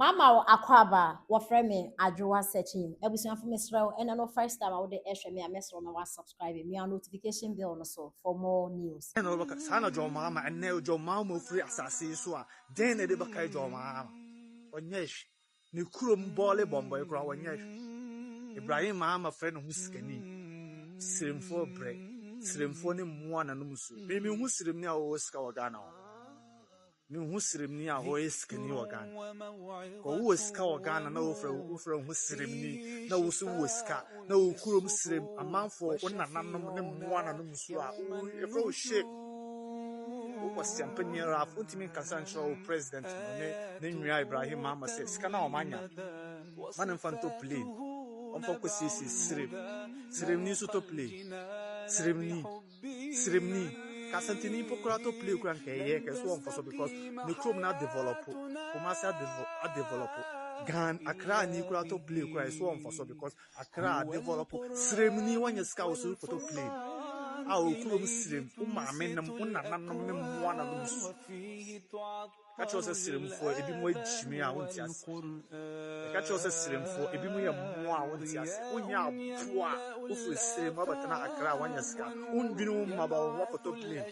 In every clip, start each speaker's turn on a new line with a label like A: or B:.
A: Mama akwaba wafrɛ me adwowa searching ebusuafo mesrɛw ɛna no first time I would ehwɛ me a mesrɛw na wa subscribe me a notification bell no so for more news
B: no baka sana joma ma enne joma ma free asase so a den na de baka joma onyesh ni kurom bole bombo e kura onyesh Ibrahim ma frɛ no hu sikani siremfo bre siremfo ne mmoa na no musu me hu sirem ni a wo sika wa Ghana me hu sirem ni a wo sikani wa Ghana ko wo sika wa Ghana na wo frɛ hu sirem ni na wo so wo sika na wo kurom sirem amanfo onananom ne mmoa na no musu a e frɛ wo she was champagne raf ultimate consensual president ne nwia Ibrahim Mama says sika na o manya man infanto plane on focus sisi sirem ni so to play sirem ni kasantini pokura to play kran keye ke so on for because the chrome na develop commercial develop gan Accra ni kura to play kura so on for because Accra develop sirem ni wanya ska so to play awo kurom sirem umame nam unananom ne mmoa na no so kacho se siremfo ebi mo ejimi a wonti ase kacho se siremfo ebi mo ye mmoa a wonti ase onya aboa ofu sirem abatana Accra wanya sika undwinu mmaba wo photo play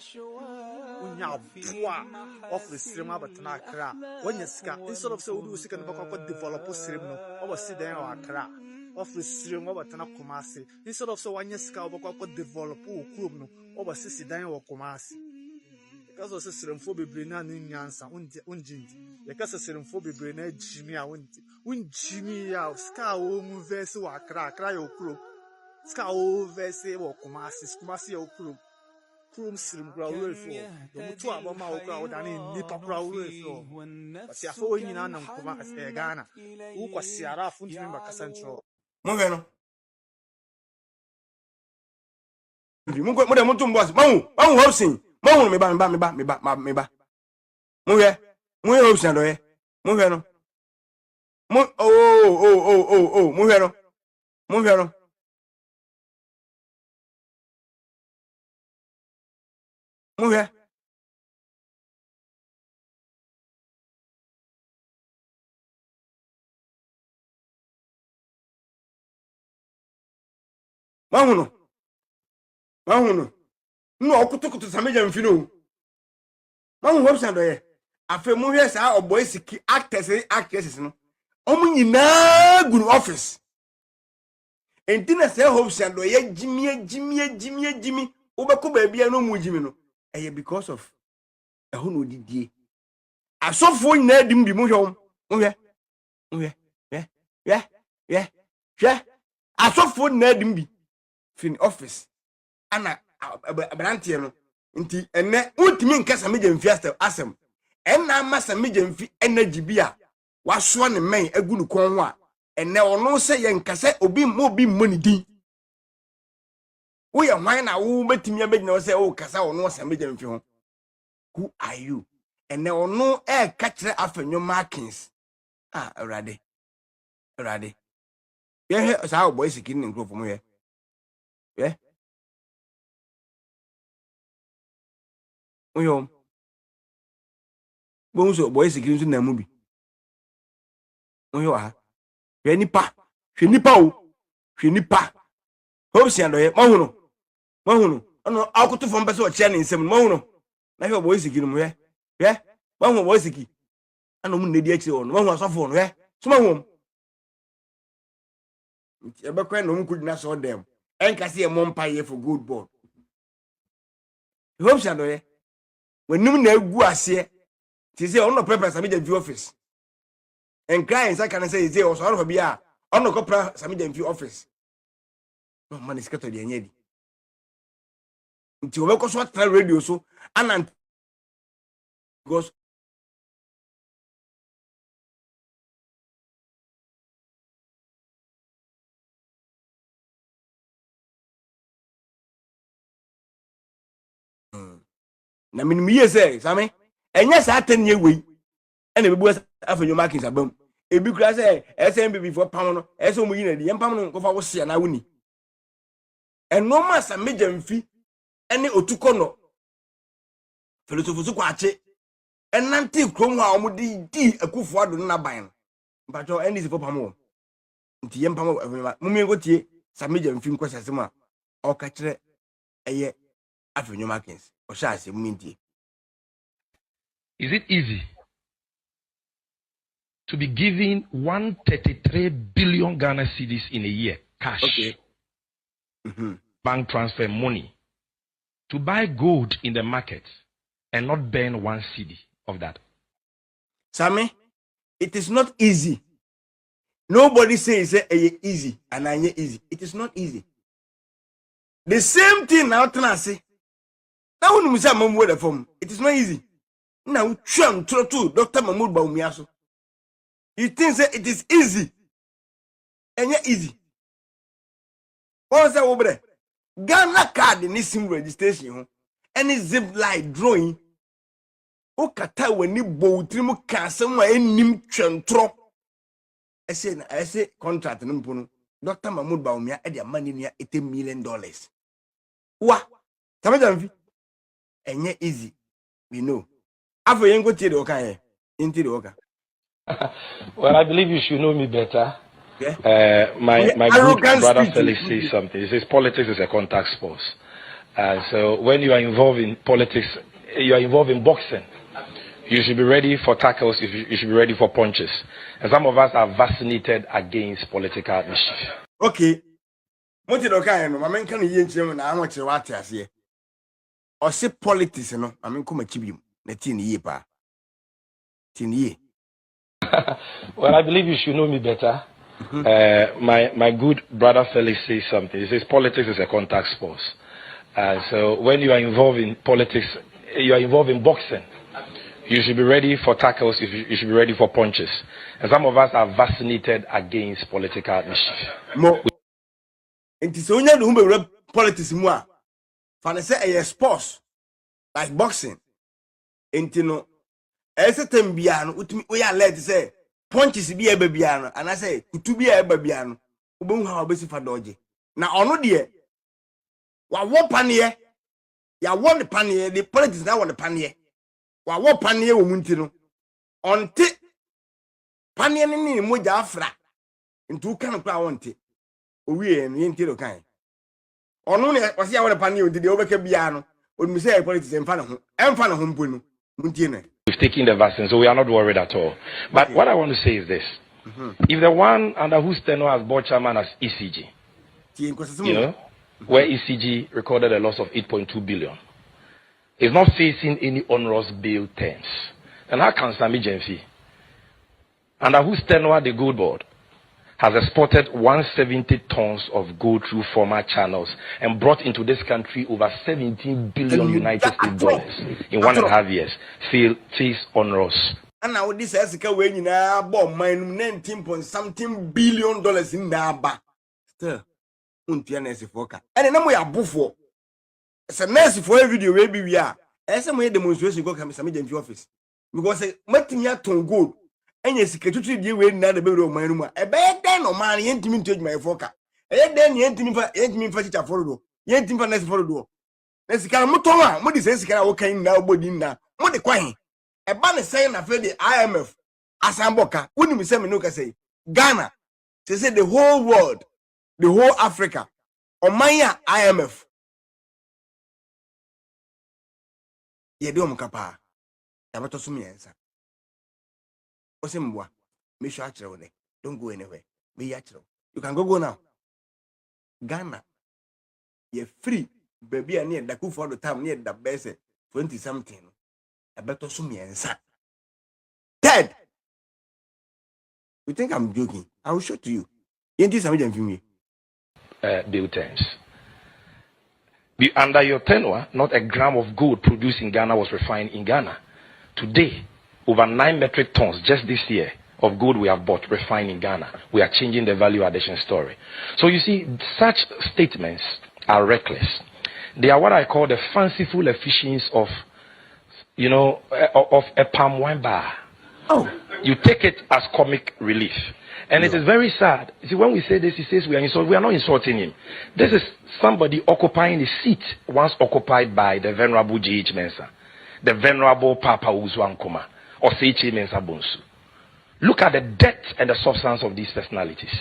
B: onya aboa ofu sirem abatana Accra wanya sika instead of say wo sika no bakwa develop sirem no obo sidan wa Accra offer sirem obatana Kumasi instead of so wanya sika obakwa develop okurom no oba sisi dan wo Kumasi because of siremfo bebre na nyansa unjindi because siremfo bebre na jimi a unjimi ya sika wo mu verse wa Accra ya okurom sika wo verse wo Kumasi ya okurom kurom sirem kura wo efo do mutu abama wo kura wo dane nipa kura wo efo basi afo wo nyina na nkoma Ghana wo kwasi ara funtimi bakasa ntro
C: Mungeno. Mungo mo tum boss. Mawu hopsing. Mawu me ba. Munge hopsing do ye. Mungeno. Mungeno. Mungeno. Munge. Mahuno. No okutukutu sameja mfino. Mahu hopsing do ye. Afe muhwe sa oboy siki actresses no. Omu nyina gunu office. Entina se hopsing do ye jimi. Ubeko ba bia no mu jimi no. Eye because of eho no didie. Asofo nyina dim bi muhwe. Muhwe. Yeah. Asofo nyina dim bi fin office ana abrantie no nti enne ultimi nkasa meje mfi asem enna masa meje mfi energy bia waso ne men agunu kon ho a enne ono se ye nkasa obi mmoni din wo ye hwan na wo betimi abegina se wo kasa ono se meje mfi ho who are you enne ono ka kire afenyo markings awrade ye sa wo boy sikin nkro fo mo ye Uyo. Bonso boy sikin so na mu bi. Uyo ha. Hwe nipa o. Hwe nipa. Hopsi ando ye mahunu. Ono akoto fo mpese o chia ne nsem mahunu. Na hwe boy sikin mu hwe. Mahunu boy siki. Ano mu nedi akire ono. Mahunu asofo ono hwe. So mahunu. Ebe kwa no mu kudina so dem. Enkase e mompa ye for good ball. Hopsi ando ye. Wenum na egu ase ti say ono prepare sami dem office en client can say o so ono bia ono ko pra sami dem office no man is kato de anyedi nti obeko so tra radio so anan goes na minimi yese sami enya sa atanye we ena bebu afenyo markings abam ebi kura say SMB before pam no eso mu yina di yempam no ko fa wo sia na woni eno ma sa meja mfi ene otuko no filosofu su kwache enante krom a omo di akufo ado na ban but your end is for Pamo. Tiem Pamo, Mummy go tie, some medium film questions, or catch a year after your markings, or shall I say, Minty.
D: Is it easy to be giving 133 billion Ghana cedis in a year, cash,
C: okay.
D: bank transfer money, to buy gold in the market and not burn 1 cedi of that?
C: Sammy, it is not easy. Nobody says it's easy and I easy. It is not easy. The same thing now, Tanasi. Now, when we say Mamu form, it is not easy. Now, Chum, Trotu, Dr. Mahmoud Baumiaso. You think that it is easy and yet easy. What's that over there? Ghana card in this SIM registration and it's zip line drawing. O kata when you bow trimu cancer my nim chantro. I say contract numpono. Dr. Mahmoud Baumia at their money near $80 million. What? Tamajanvi? And yet easy. We know. After you go to the Oka, into the Oka.
D: Well, I believe you should know me better.
C: Yeah.
D: My good brother Felix says something. He says politics is a contact sport. So when you are involved in politics, you are involved in boxing. You should be ready for tackles. You should be ready for punches. And some of us are vaccinated against political mischief.
C: Okay. What did okay? No, I mean, can you hear me? I want to watch us here. Or say politics, no. I mean, come achieve you. The teen ye pa. Teen ye.
D: Well, I believe you should know me better. My good brother Felix says something. He says politics is a contact sport. So when you are involved in politics, you are involved in boxing. You should be ready for tackles. You should be ready for punches. And some of us are vaccinated against political mischief.
C: Mo. It is only the who politics more. For say a sports like boxing. Intino. Ese tembiano. We are led to say punches be a babyano. And I say to be a babyano. Ubun how basic for dodgy. Now ono dear. Wa panier. Ya won the panier. The politics now on the panier. Wa panier umuntino. Onte panier ni moja afra. Into can kwa onte. Owie no yentiro kan. Ono ne wase ya won the panier odi de obeka biano. Onu say politics emfa na ho mpo no. Muntie no.
D: We've taken the vaccine, so we are not worried at all. But okay. What I want to say is this. If the one under whose tenure as board chairman as ECG, you know, where ECG recorded a loss of 8.2 billion, is not facing any onerous bail terms, and how can Sami Jenfi, under whose tenure the gold board has exported 170 tons of gold through former channels and brought into this country over 17 billion United States dollars in 1.5 years, face onerous.
C: And now this has a way in our bomb, 19.something billion in Naba. Still, untianess foka. And then we are buffo. It's a mess for every video, maybe we are. As some way demonstration go come some in the office. Because I met me at gold. And yes, secretary deal with another baby of my room. A bad den or man, yent me to my foka. And then yent me for teacher for do. Yent me for next for do. Let's get a motoma. What is this? Can I walk in now? Body now. What the coin? A banner saying I feel the IMF. Asamboka. Wouldn't me say me no say Ghana. They say the whole world, the whole Africa. On my IMF. Ye do mkapa. Yabato sumi answer. Osimwa, make sure don't go anywhere. Be natural. You can go now. Ghana, you're free. Baby, I need the coup for the time near the best 20 something. I better sumi answer. Ted, you think I'm joking? I will show to you. You ain't something for me.
D: Bill terms. Under your tenure, not a gram of gold produced in Ghana was refined in Ghana. Today, over 9 metric tons just this year of gold we have bought refined in Ghana. We are changing the value addition story. So you see, such statements are reckless. They are what I call the fanciful efficiencies of, of a palm wine bar. Oh, you take it as comic relief. And it is very sad. See, when we say this, he says we are not insulting him. This is somebody occupying a seat once occupied by the Venerable J.H. Mensah, the Venerable Papa Uzwankoma, or Seiche Mensah Bonsu. Look at the depth and the substance of these personalities.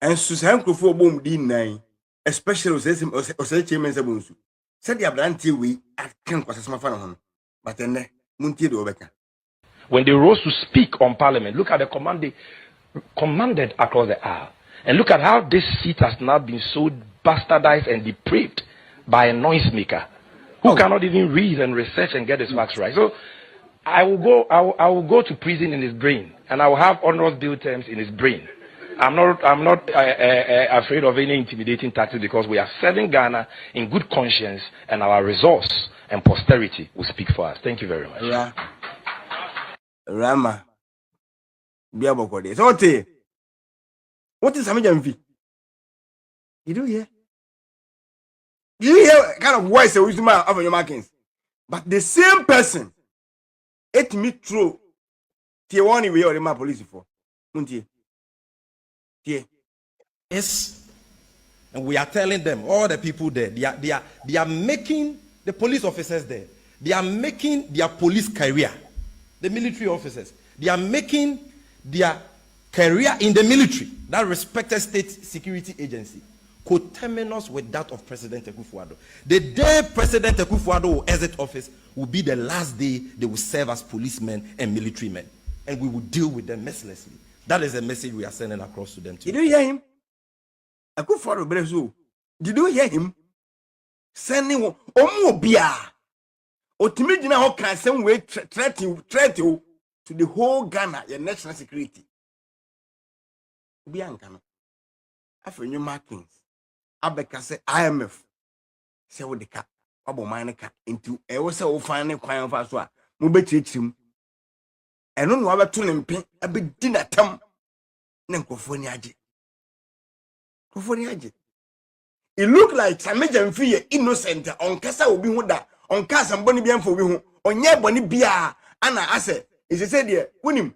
C: And Susan Crofo boom D9, especially Osage Mensabunsu. Said the Ablanti we at Ken Quasama, but then Munti do Becca.
D: When they rose to speak on parliament, look at the command they commanded across the aisle. And look at how this seat has now been so bastardized and depraved by a noisemaker who cannot even read and research and get his facts right. So I will go to prison in his brain, and I will have honorable bill terms in his brain. I'm not afraid of any intimidating tactics, because we are serving Ghana in good conscience, and our resource and posterity will speak for us. Thank you very much.
C: Rama. Biabokode. So what is Samijamfi? You do hear? You hear kind of voice of your markings. But the same person ate me through Tiwani we or my police for. Muntie.
E: Yes. And we are telling them, all the people there, they are making the police officers there, they are making their police career, the military officers, they are making their career in the military, that respected state security agency, coterminous with that of President Akufo-Addo. The day President Akufo-Addo will exit office will be the last day they will serve as policemen and military men, and we will deal with them mercilessly. That is the message we are sending across to them too.
C: Did you hear him? Akufo-Addo Brezu. Did you hear him? Sending Omobia. Otimijina ho can send way threat to the whole Ghana, your national security. Bianca. After new markings. Abeka say IMF. Say what the cat. Abo mine cat into a was so fine crime for us. Mubet him. And no other tuning pin a bit dinner tam. Nenkofoniaji. Kofoniaji. It look like Samajan Fee innocent on Casa will be with that. On Casa and Bonnie Bian for you, on your Bonnie Bia, Anna Asse, is a said, dear, win him.